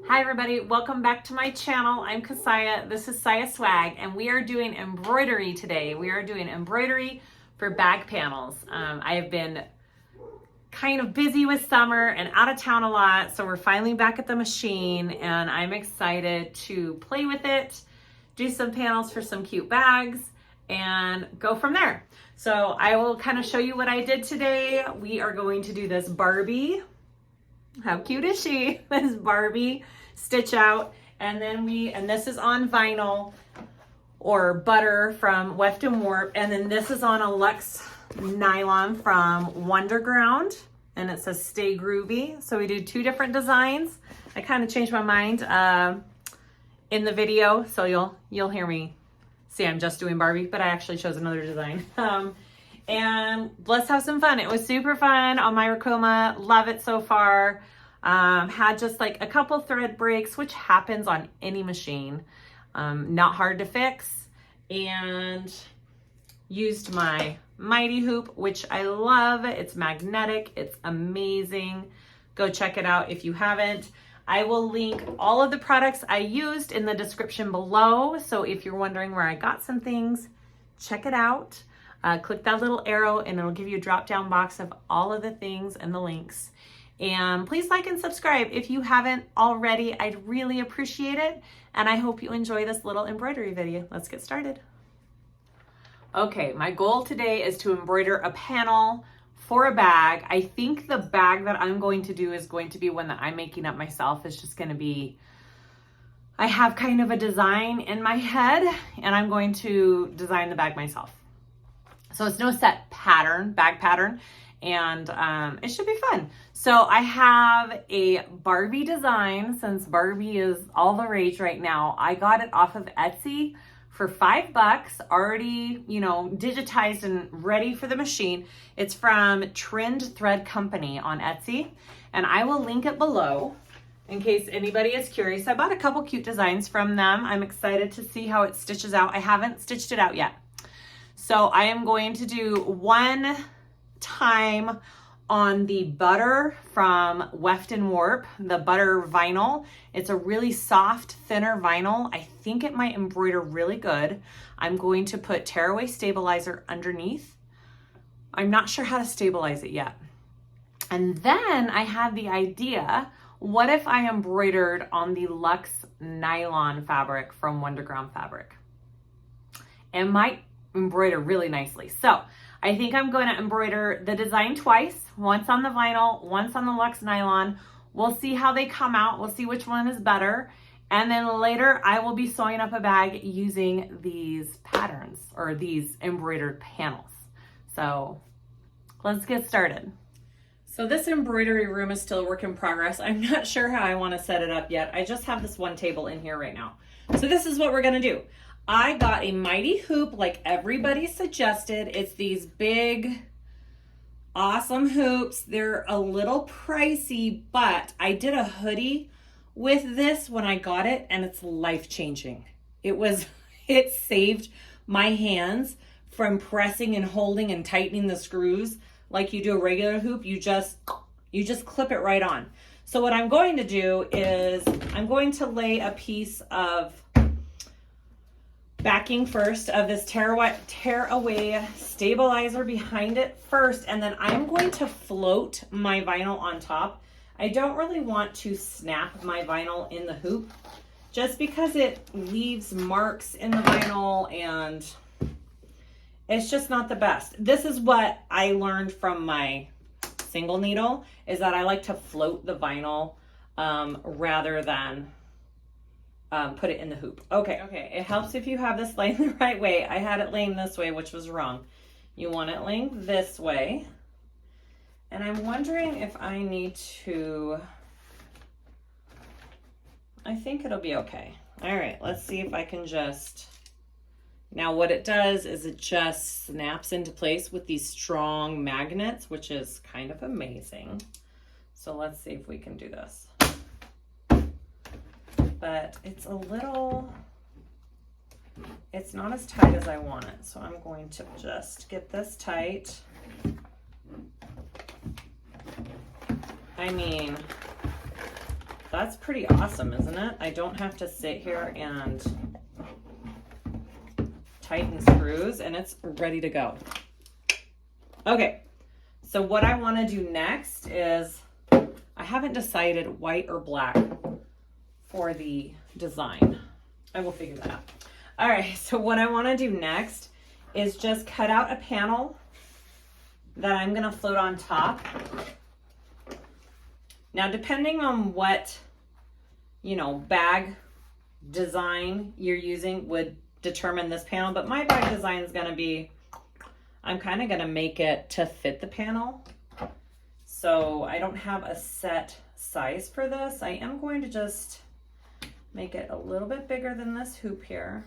Hi everybody, welcome back to my channel. I'm Kassiah, this is SiahSwag, and we are doing embroidery today. We are doing embroidery for bag panels. I have been kind of busy with summer and out of town a lot, so we're finally back at the machine and I'm excited to play with it, do some panels for some cute bags, and go from there. So I will kind of show you what I did today. We are going to do this Barbie. How cute is she? This Barbie stitch out. And then this is on vinyl or Buttah from Weft and Warp. And then this is on a Lux Nylon from Wonderground. And it says stay groovy. So we do two different designs. I kind of changed my mind in the video. So you'll hear me say I'm just doing Barbie, but I actually chose another design. And let's have some fun. It was super fun on my Ricoma. Love it so far. Had just like a couple thread breaks, which happens on any machine. Not hard to fix. And used my Mighty Hoop, which I love. It's magnetic. It's amazing. Go check it out if you haven't. I will link all of the products I used in the description below. So if you're wondering where I got some things, check it out. Click that little arrow and it'll give you a drop down box of all of the things and the links. And please like and subscribe if you haven't already. I'd really appreciate it. And I hope you enjoy this little embroidery video. Let's get started. Okay, my goal today is to embroider a panel for a bag. I think the bag that I'm going to do is going to be one that I'm making up myself. It's just going to be, I have kind of a design in my head and I'm going to design the bag myself. So it's no set pattern, bag pattern, and it should be fun. So I have a Barbie design, since Barbie is all the rage right now. I got it off of Etsy for $5, already, digitized and ready for the machine. It's from Trend Thread Company on Etsy, and I will link it below in case anybody is curious. I bought a couple cute designs from them. I'm excited to see how it stitches out. I haven't stitched it out yet. So I am going to do one time on the Buttah from Weft and Warp, the Buttah vinyl. It's a really soft, thinner vinyl. I think it might embroider really good. I'm going to put tearaway stabilizer underneath. I'm not sure how to stabilize it yet. And then I had the idea, what if I embroidered on the Lux Nylon fabric from Wonderground Fabric? It might embroider really nicely. So I think I'm going to embroider the design twice, once on the vinyl, once on the Lux Nylon. We'll see how they come out. We'll see which one is better. And then later I will be sewing up a bag using these patterns or these embroidered panels. So let's get started. So this embroidery room is still a work in progress. I'm not sure how I want to set it up yet. I just have this one table in here right now. So this is what we're going to do. I got a Mighty Hoop like everybody suggested. It's these big, awesome hoops. They're a little pricey, but I did a hoodie with this when I got it and it's life-changing. It saved my hands from pressing and holding and tightening the screws like you do a regular hoop. You just clip it right on. So what I'm going to do is I'm going to lay a piece of backing first of this tear away stabilizer behind it first, and then I'm going to float my vinyl on top. I don't really want to snap my vinyl in the hoop just because it leaves marks in the vinyl and it's just not the best. This is what I learned from my single needle, is that I like to float the vinyl rather than put it in the hoop. Okay, it helps if you have this laying the right way. I had it laying this way, which was wrong. You want it laying this way. And I'm wondering if I need to, I think it'll be okay. All right, let's see if I can just, now what it does is it just snaps into place with these strong magnets, which is kind of amazing. So let's see if we can do this. But it's it's not as tight as I want it. So I'm going to just get this tight. I mean, That's pretty awesome, isn't it? I don't have to sit here and tighten screws, and it's ready to go. Okay, so what I want to do next is, I haven't decided white or black for the design. I will figure that out. All right, so what I want to do next is just cut out a panel that I'm going to float on top. Now, depending on what, you know, bag design you're using would determine this panel, but my bag design is going to be, I'm kind of going to make it to fit the panel. So I don't have a set size for this. I am going to just make it a little bit bigger than this hoop here.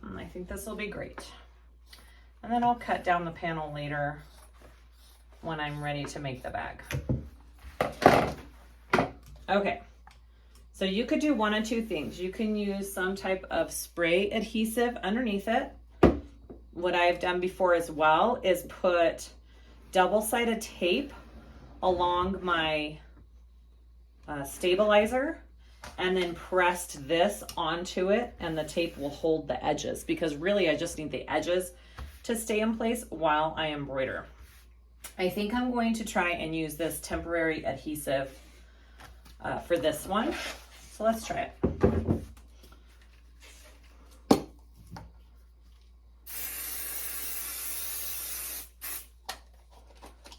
And I think this will be great. And then I'll cut down the panel later when I'm ready to make the bag. Okay, so you could do one of two things. You can use some type of spray adhesive underneath it. What I've done before as well is put double-sided tape along my stabilizer, and then pressed this onto it, and the tape will hold the edges, because really I just need the edges to stay in place while I embroider. I think I'm going to try and use this temporary adhesive for this one. So let's try it.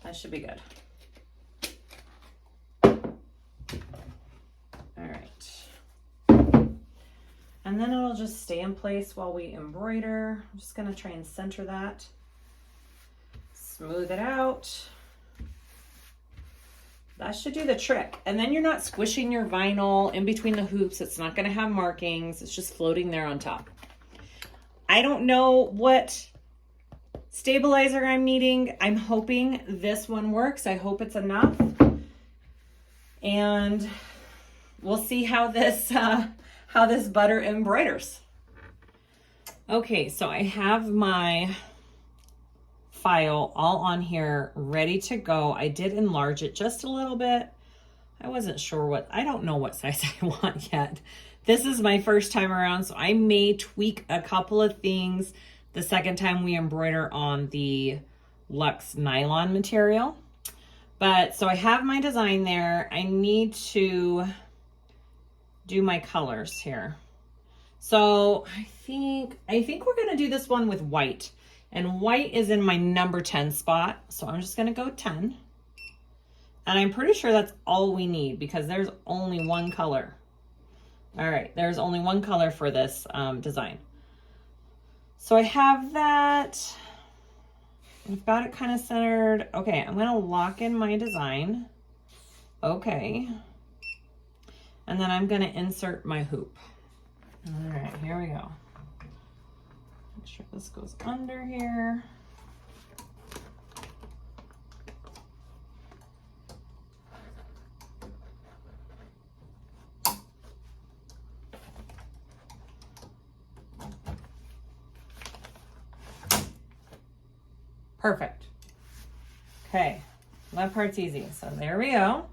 That should be good. And then it'll just stay in place while we embroider. I'm just gonna try and center that. Smooth it out. That should do the trick. And then you're not squishing your vinyl in between the hoops. It's not gonna have markings. It's just floating there on top. I don't know what stabilizer I'm needing. I'm hoping this one works. I hope it's enough. And we'll see how this Buttah embroiders. Okay, so I have my file all on here ready to go. I did enlarge it just a little bit. I wasn't sure I don't know what size I want yet. This is my first time around, so I may tweak a couple of things the second time we embroider on the Lux Nylon material. But so I have my design there. I need to do my colors here. So I think we're gonna do this one with white, and white is in my number 10 spot. So I'm just gonna go 10. And I'm pretty sure that's all we need, because there's only one color. All right, there's only one color for this design. So I have that. I've got it kind of centered. Okay, I'm gonna lock in my design. Okay. And then I'm gonna insert my hoop. All right, here we go. Make sure this goes under here. Perfect. Okay, that part's easy. So there we go.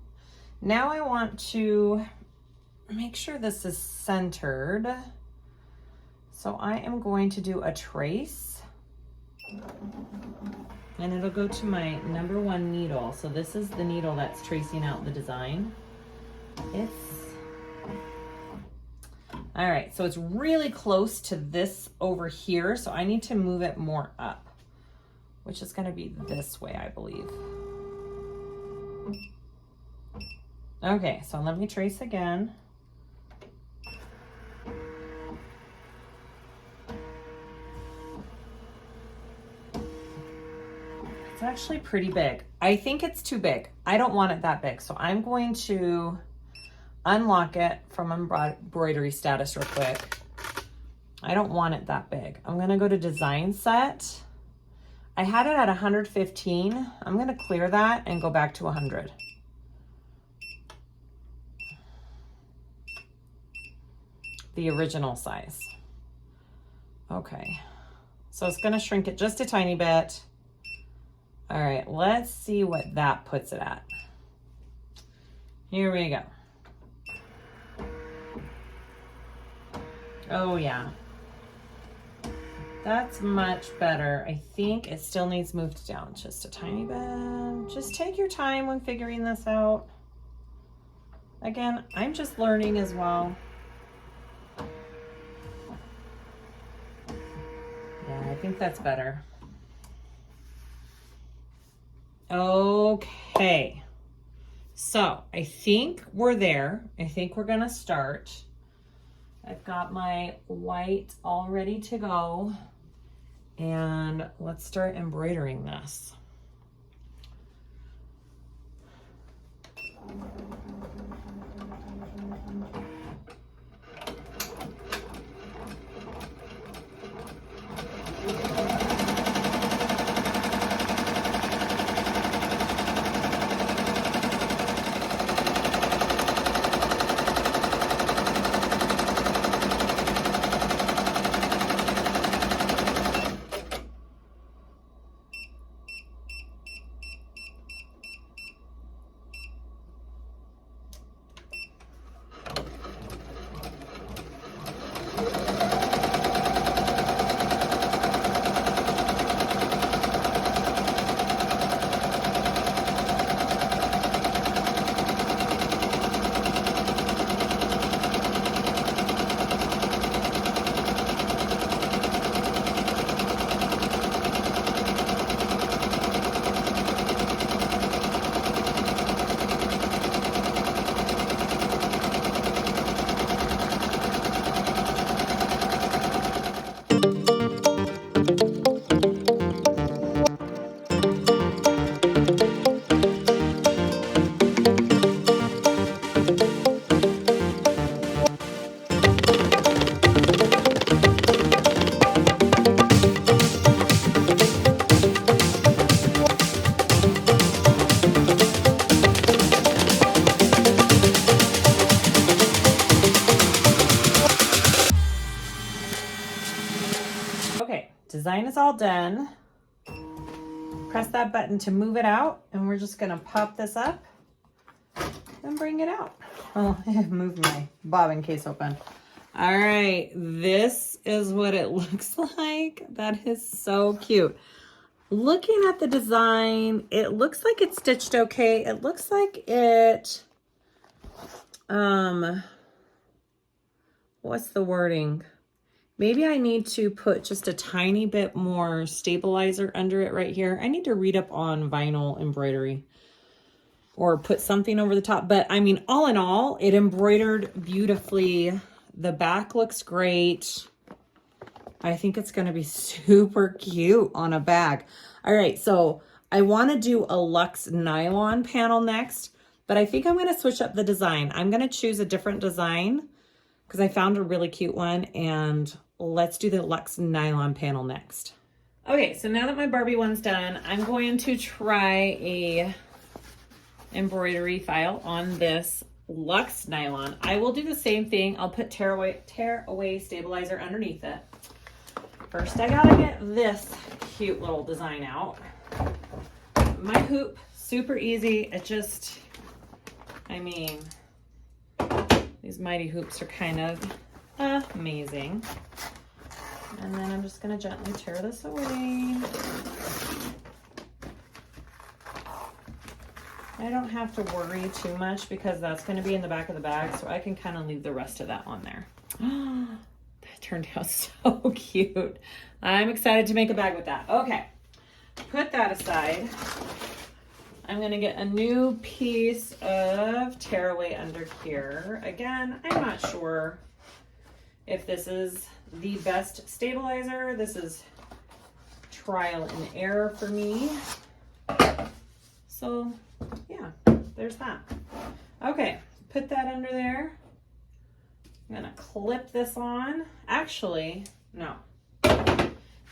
Now I want to make sure this is centered. So I am going to do a trace, and it'll go to my number 1 needle. So this is the needle that's tracing out the design. All right, so it's really close to this over here. So I need to move it more up, which is gonna be this way, I believe. Okay, so let me trace again. It's actually pretty big. I think it's too big. I don't want it that big. So I'm going to unlock it from embroidery status real quick. I don't want it that big. I'm gonna go to design set. I had it at 115. I'm gonna clear that and go back to 100. The original size. Okay, so it's gonna shrink it just a tiny bit. All right, let's see what that puts it at. Here we go. Oh yeah. That's much better. I think it still needs moved down just a tiny bit. Just take your time when figuring this out. Again, I'm just learning as well. Yeah, I think that's better. Okay. So I think we're there. I think we're gonna start. I've got my white all ready to go. And let's start embroidering this. Design is all done. Press that button to move it out, and we're just gonna pop this up and bring it out. Oh, I have moved my bobbin case open. All right, this is what it looks like. That is so cute. Looking at the design, it looks like it's stitched okay. It looks like it, what's the wording? Maybe I need to put just a tiny bit more stabilizer under it right here. I need to read up on vinyl embroidery or put something over the top. But I mean, all in all, it embroidered beautifully. The back looks great. I think it's going to be super cute on a bag. All right, so I want to do a Lux Nylon panel next, but I think I'm going to switch up the design. I'm going to choose a different design because I found a really cute one, and let's do the Lux Nylon panel next. Okay, so now that my Barbie one's done, I'm going to try a embroidery file on this Lux Nylon. I will do the same thing. I'll put tear away stabilizer underneath it. First, I gotta get this cute little design out. My hoop, super easy. It just, I mean, these mighty hoops are kind of amazing. And then I'm just gonna gently tear this away. I don't have to worry too much because that's gonna be in the back of the bag, so I can kind of leave the rest of that on there. That turned out so cute. I'm excited to make a bag with that. Okay, put that aside. I'm gonna get a new piece of tearaway under here. Again, I'm not sure if this is the best stabilizer. This is trial and error for me. So yeah, there's that. Okay, put that under there. I'm gonna clip this on. Actually, no.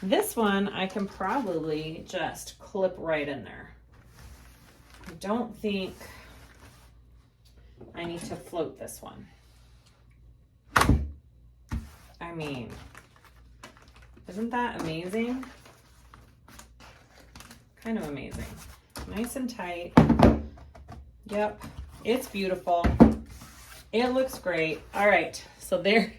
This one I can probably just clip right in there. I don't think I need to float this one. I mean, isn't that amazing? Kind of amazing. Nice and tight. Yep, It's beautiful. It looks great. All right, so they're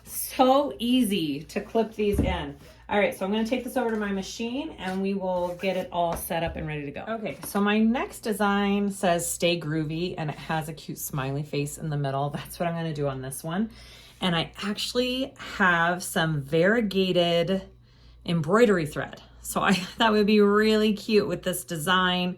so easy to clip these in. All right, so I'm gonna take this over to my machine and we will get it all set up and ready to go. Okay, so my next design says stay groovy and it has a cute smiley face in the middle. That's what I'm gonna do on this one. And I actually have some variegated embroidery thread. So I thought that would be really cute with this design.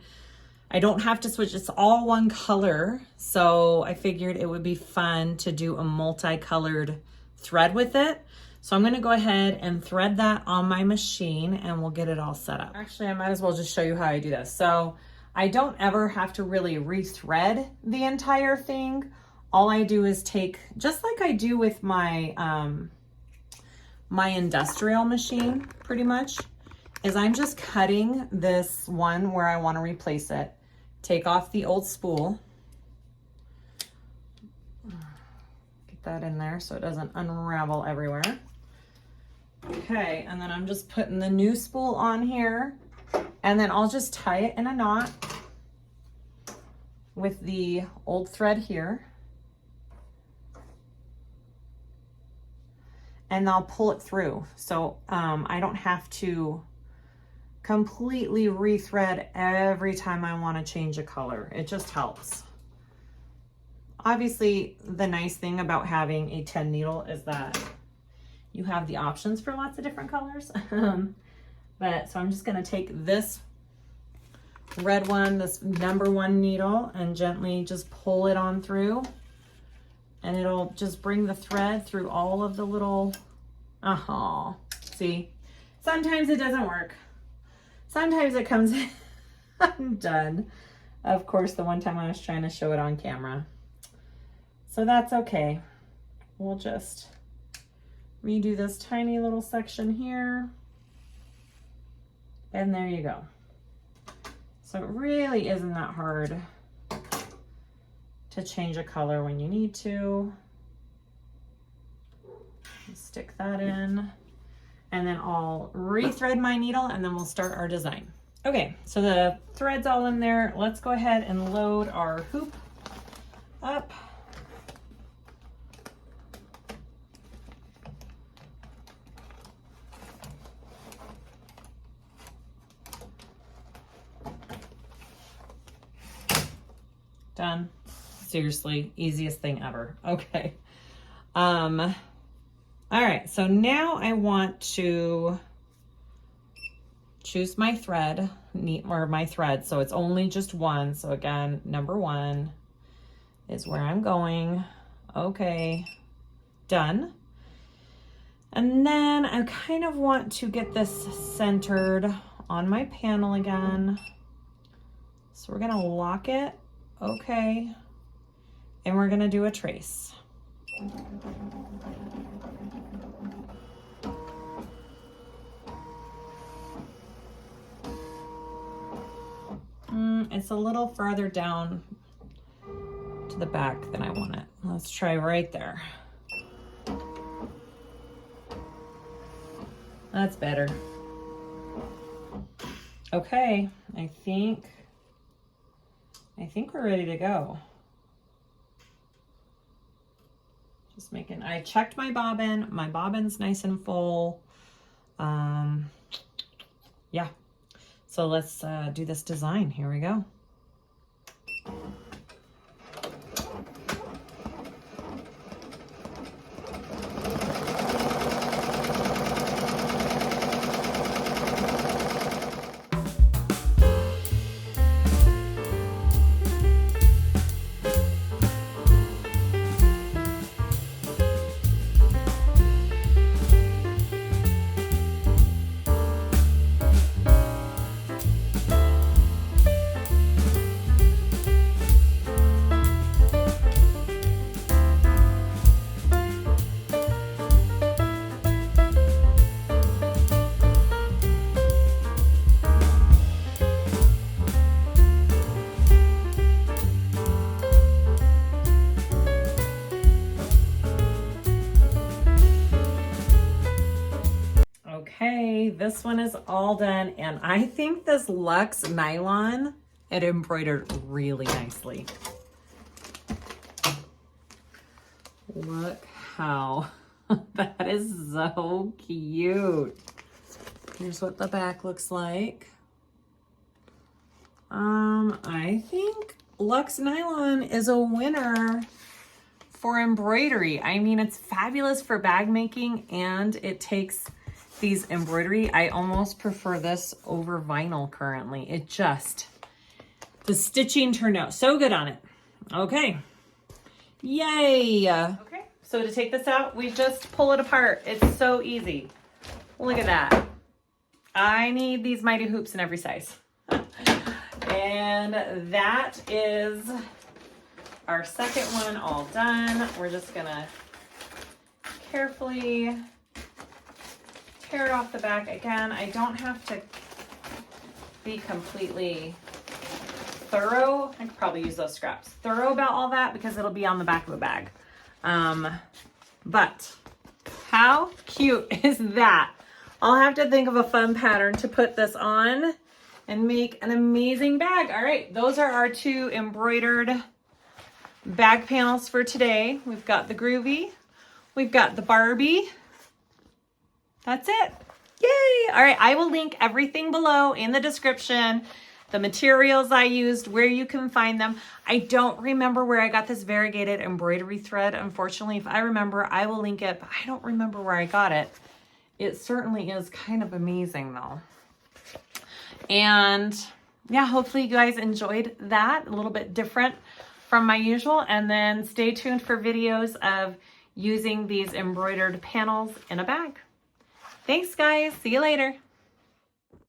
I don't have to switch, it's all one color. So I figured it would be fun to do a multicolored thread with it. So I'm gonna go ahead and thread that on my machine and we'll get it all set up. Actually, I might as well just show you how I do this. So I don't ever have to really rethread the entire thing. All I do is take, just like I do with my, my industrial machine pretty much, is I'm just cutting this one where I wanna replace it. Take off the old spool. Get that in there so it doesn't unravel everywhere. Okay, and then I'm just putting the new spool on here and then I'll just tie it in a knot with the old thread here. And I'll pull it through. So I don't have to completely rethread every time I want to change a color. It just helps. Obviously, the nice thing about having a 10 needle is that you have the options for lots of different colors. But so I'm just going to take this red one, this #1 needle, and gently just pull it on through. And it'll just bring the thread through all of the little, see, sometimes it doesn't work. Sometimes it comes undone. Of course, the one time I was trying to show it on camera. So that's okay. We'll just redo this tiny little section here. And there you go. So it really isn't that hard to change a color when you need to. Stick that in. And then I'll rethread my needle and then we'll start our design. Okay, so the thread's all in there. Let's go ahead and load our hoop up. Done. Seriously, easiest thing ever. Okay. All right, so now I want to choose my thread, my thread. So it's only just one. So again, #1 is where I'm going. Okay, done. And then I kind of want to get this centered on my panel again. So we're gonna lock it. Okay. And we're gonna do a trace. It's a little farther down to the back than I want it. Let's try right there. That's better. Okay, I think we're ready to go. Just making, I checked my bobbin. My bobbin's nice and full. Yeah. So let's do this design. Here we go. Okay, this one is all done, and I think this Lux Nylon, it embroidered really nicely. Look how that is so cute. Here's what the back looks like. I think Lux Nylon is a winner for embroidery. I mean, it's fabulous for bag making, and it takes these embroidery. I almost prefer this over vinyl currently. It just, the stitching turned out so good on it. Okay. Yay. Okay, so to take this out, we just pull it apart. It's so easy. Look at that. I need these mighty hoops in every size. And that is our second one all done. We're just gonna carefully tear it off the back. Again, I don't have to be completely thorough. I could probably use those scraps. Thorough about all that because it'll be on the back of the bag. But how cute is that? I'll have to think of a fun pattern to put this on and make an amazing bag. All right, those are our two embroidered bag panels for today. We've got the groovy, we've got the Barbie. That's it. Yay! All right, I will link everything below in the description, the materials I used, where you can find them. I don't remember where I got this variegated embroidery thread. Unfortunately, if I remember, I will link it, but I don't remember where I got it. It certainly is kind of amazing though. And yeah, hopefully you guys enjoyed that, a little bit different from my usual. And then stay tuned for videos of using these embroidered panels in a bag. Thanks guys, see you later.